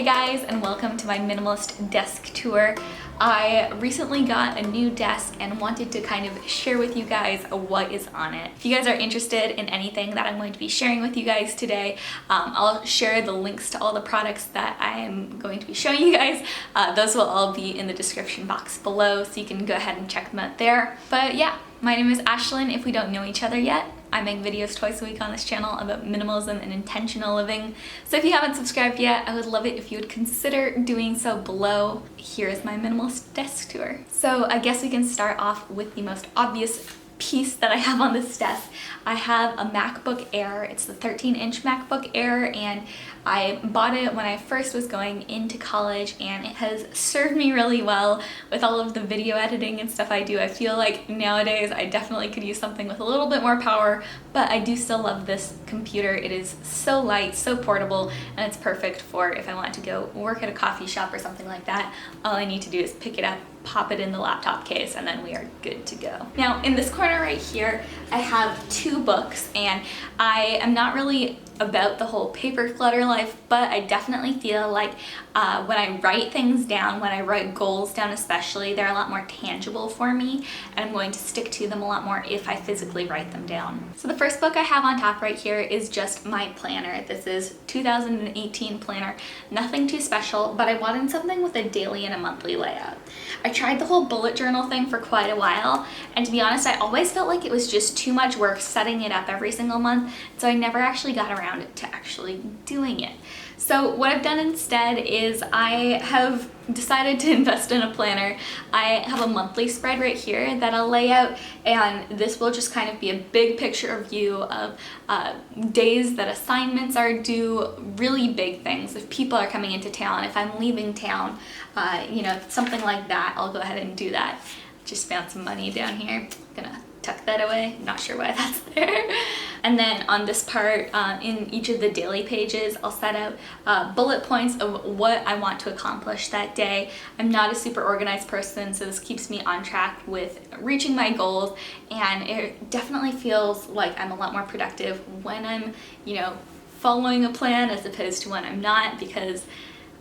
guys, and welcome to my minimalist desk tour. I recently got a new desk and wanted to kind of share with you guys what is on it. If you guys are interested in anything that I'm going to be sharing with you guys today, I'll share the links to all the products that I am going to be showing you guys. Those will all be in the description box below, so you can go ahead and check them out there. But yeah, my name is Ashlynne, if we don't know each other yet. I make videos twice a week on this channel about minimalism and intentional living. So if you haven't subscribed yet, I would love it if you would consider doing so below. Here is my minimalist desk tour. So I guess we can start off with the most obvious piece that I have on this desk. I have a MacBook Air. It's the 13-inch MacBook Air, and I bought it when I first was going into college, and it has served me really well with all of the video editing and stuff I do. I feel like nowadays I definitely could use something with a little bit more power, but I do still love this computer. It is so light, so portable, and it's perfect for if I want to go work at a coffee shop or something like that. All I need to do is pick it up, pop it in the laptop case, and then we are good to go. Now in this corner right here, I have two books, and I am not really about the whole paper clutter life, but I definitely feel like when I write things down, when I write goals down especially, they're a lot more tangible for me, and I'm going to stick to them a lot more if I physically write them down. So the first book I have on top right here is just my planner. This is 2018 planner. Nothing too special, but I wanted something with a daily and a monthly layout. I tried the whole bullet journal thing for quite a while, and to be honest, I always felt like it was just too much work setting it up every single month, so I never actually got around to actually doing it. So what I've done instead is I have decided to invest in a planner. I have a monthly spread right here that I'll lay out, and this will just kind of be a big picture view of days that assignments are due, really big things. If people are coming into town, if I'm leaving town, you know, something like that, I'll go ahead and do that. Just found some money down here. Gonna tuck that away. Not sure why that's there. And then on this part, in each of the daily pages, I'll set out bullet points of what I want to accomplish that day. I'm not a super organized person, so this keeps me on track with reaching my goals, and it definitely feels like I'm a lot more productive when I'm, you know, following a plan as opposed to when I'm not, because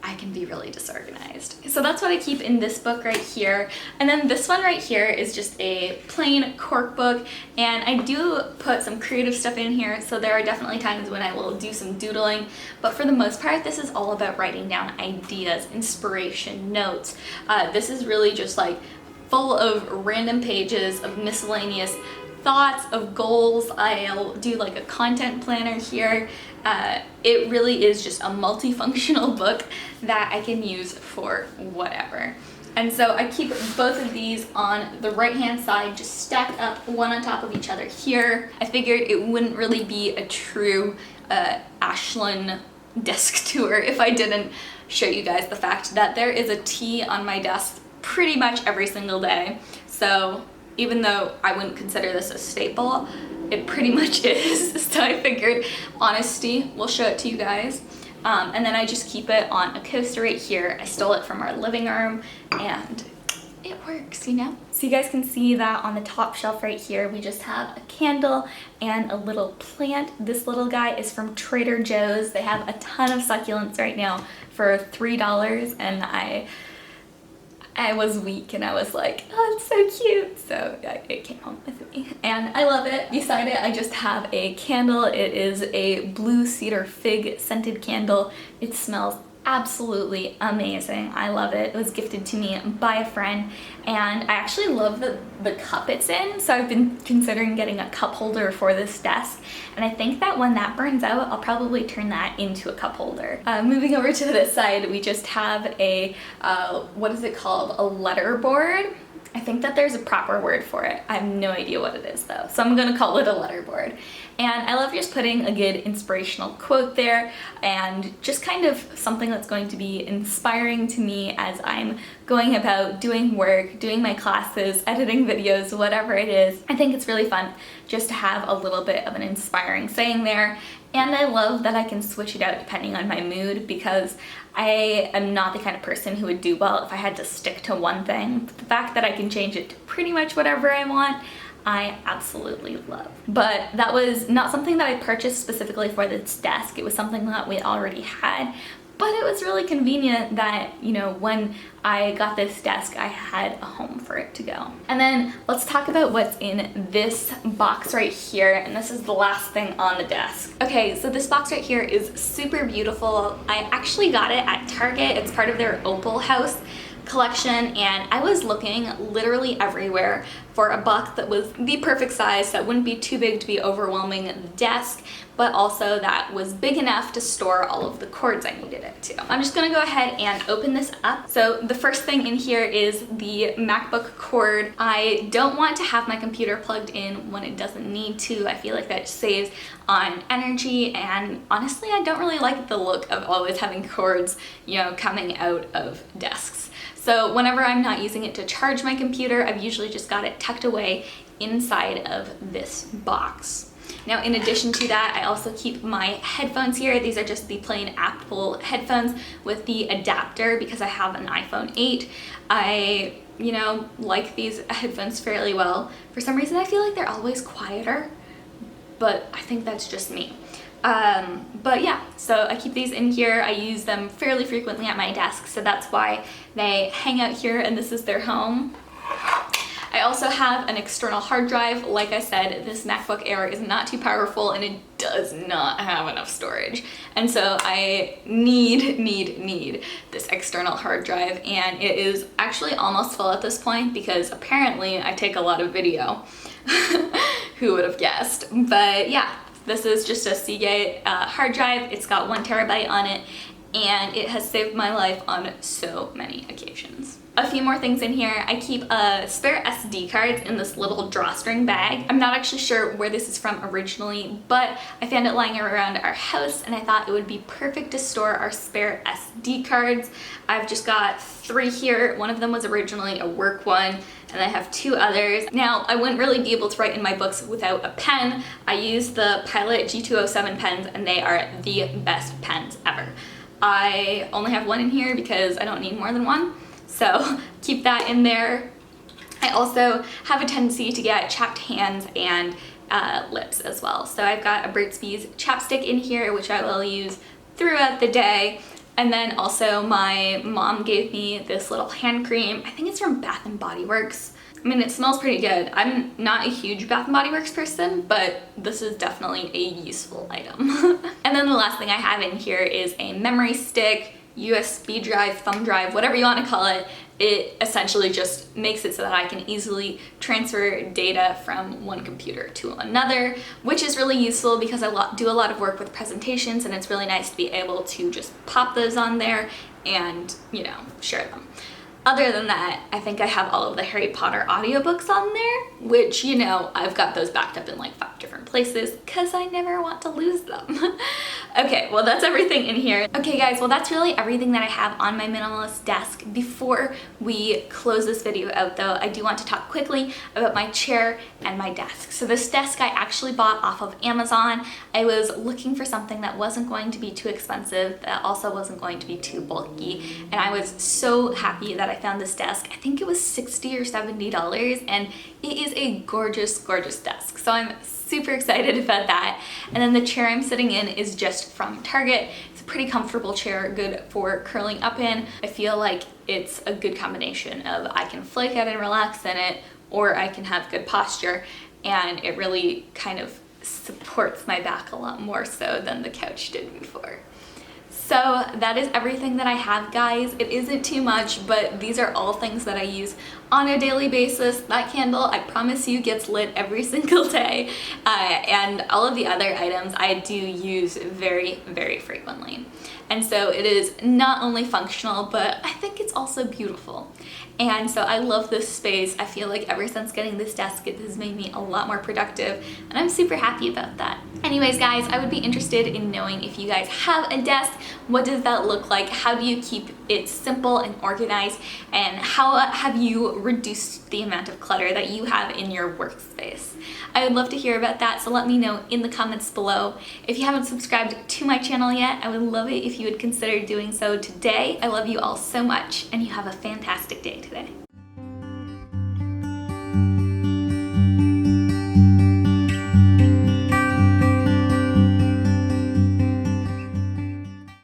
I can be really disorganized. So that's what I keep in this book right here. And then this one right here is just a plain cork book, and I do put some creative stuff in here, so there are definitely times when I will do some doodling, but for the most part this is all about writing down ideas, inspiration, notes. This is really just like full of random pages of miscellaneous thoughts, of goals. I'll do like a content planner here. It really is just a multifunctional book that I can use for whatever. And so I keep both of these on the right hand side, just stacked up one on top of each other here. I figured it wouldn't really be a true Ashlynne desk tour if I didn't show you guys the fact that there is a tea on my desk pretty much every single day. So even though I wouldn't consider this a staple, it pretty much is. So I figured honesty, we'll show it to you guys. And then I just keep it on a coaster right here. I stole it from our living room, and it works, you know? So you guys can see that on the top shelf right here, we just have a candle and a little plant. This little guy is from Trader Joe's. They have a ton of succulents right now for $3, and I was weak and I was like, oh, it's so cute. So it came home with me and I love it. Beside it, I just have a candle. It is a blue cedar fig scented candle. It smells absolutely amazing. I love it. It was gifted to me by a friend, and I actually love the cup it's in, so I've been considering getting a cup holder for this desk, and I think that when that burns out, I'll probably turn that into a cup holder. Moving over to this side, we just have a, what is it called? A letter board. I think that there's a proper word for it. I have no idea what it is though, so I'm gonna call it a letter board. And I love just putting a good inspirational quote there, and just kind of something that's going to be inspiring to me as I'm going about doing work, doing my classes, editing videos, whatever it is. I think it's really fun just to have a little bit of an inspiring saying there. And I love that I can switch it out depending on my mood, because I am not the kind of person who would do well if I had to stick to one thing. But the fact that I can change it to pretty much whatever I want, I absolutely love. But that was not something that I purchased specifically for this desk. It was something that we already had, but it was really convenient that, you know, when I got this desk, I had a home for it to go. And then let's talk about what's in this box right here, and this is the last thing on the desk. Okay, so this box right here is super beautiful. I actually got it at Target. It's part of their Opal House collection, and I was looking literally everywhere for a box that was the perfect size, that wouldn't be too big to be overwhelming the desk, but also that was big enough to store all of the cords I needed it to. I'm just gonna go ahead and open this up. So the first thing in here is the MacBook Chord. I don't want to have my computer plugged in when it doesn't need to. I feel like that saves on energy, and honestly, I don't really like the look of always having cords, you know, coming out of desks. So whenever I'm not using it to charge my computer, I've usually just got it tucked away inside of this box. Now, in addition to that, I also keep my headphones here. These are just the plain Apple headphones with the adapter because I have an iPhone 8. I, you know, like these headphones fairly well. For some reason, I feel like they're always quieter, but I think that's just me. But yeah, so I keep these in here. I use them fairly frequently at my desk, so that's why they hang out here and this is their home. I also have an external hard drive. Like I said, this MacBook Air is not too powerful and it does not have enough storage. And so I need this external hard drive, and it is actually almost full at this point because apparently I take a lot of video. Who would have guessed? But yeah. This is just a Seagate hard drive. It's got 1 terabyte on it, and it has saved my life on so many occasions. A few more things in here. I keep spare SD cards in this little drawstring bag. I'm not actually sure where this is from originally, but I found it lying around our house, and I thought it would be perfect to store our spare SD cards. I've just got 3 here. One of them was originally a work one, and I have 2 others. Now, I wouldn't really be able to write in my books without a pen. I use the Pilot G207 pens, and they are the best pens ever. I only have 1 in here because I don't need more than 1, so keep that in there. I also have a tendency to get chapped hands and lips as well. So I've got a Burt's Bees chapstick in here, which I will use throughout the day. And then also my mom gave me this little hand cream. I think it's from Bath & Body Works. I mean, it smells pretty good. I'm not a huge Bath & Body Works person, but this is definitely a useful item. And then the last thing I have in here is a memory stick, USB drive, thumb drive, whatever you want to call it. It essentially just makes it so that I can easily transfer data from one computer to another, which is really useful because I do a lot of work with presentations, and it's really nice to be able to just pop those on there and, you know, share them. Other than that, I think I have all of the Harry Potter audiobooks on there, which, you know, I've got those backed up in like 5 different places because I never want to lose them. Okay, well, that's everything in here. Okay, guys, well, that's really everything that I have on my minimalist desk. Before we close this video out, though, I do want to talk quickly about my chair and my desk. So this desk I actually bought off of Amazon. I was looking for something that wasn't going to be too expensive, that also wasn't going to be too bulky, and I was so happy that I found this desk. I think it was $60 or $70, and it is a gorgeous, gorgeous desk. So I'm super excited about that. And then the chair I'm sitting in is just from Target. It's a pretty comfortable chair, good for curling up in. I feel like it's a good combination of I can flake out and relax in it, or I can have good posture, and it really kind of supports my back a lot more so than the couch did before. So that is everything that I have, guys. It isn't too much, but these are all things that I use on a daily basis. That candle, I promise you, gets lit every single day. And all of the other items I do use very, very frequently. And so it is not only functional, but I think it's also beautiful. And so I love this space. I feel like ever since getting this desk, it has made me a lot more productive, and I'm super happy about that. Anyways, guys, I would be interested in knowing if you guys have a desk. What does that look like? How do you keep it simple and organized? And how have you reduced the amount of clutter that you have in your workspace? I would love to hear about that, so let me know in the comments below. If you haven't subscribed to my channel yet, I would love it if you would consider doing so today. I love you all so much, and you have a fantastic day today.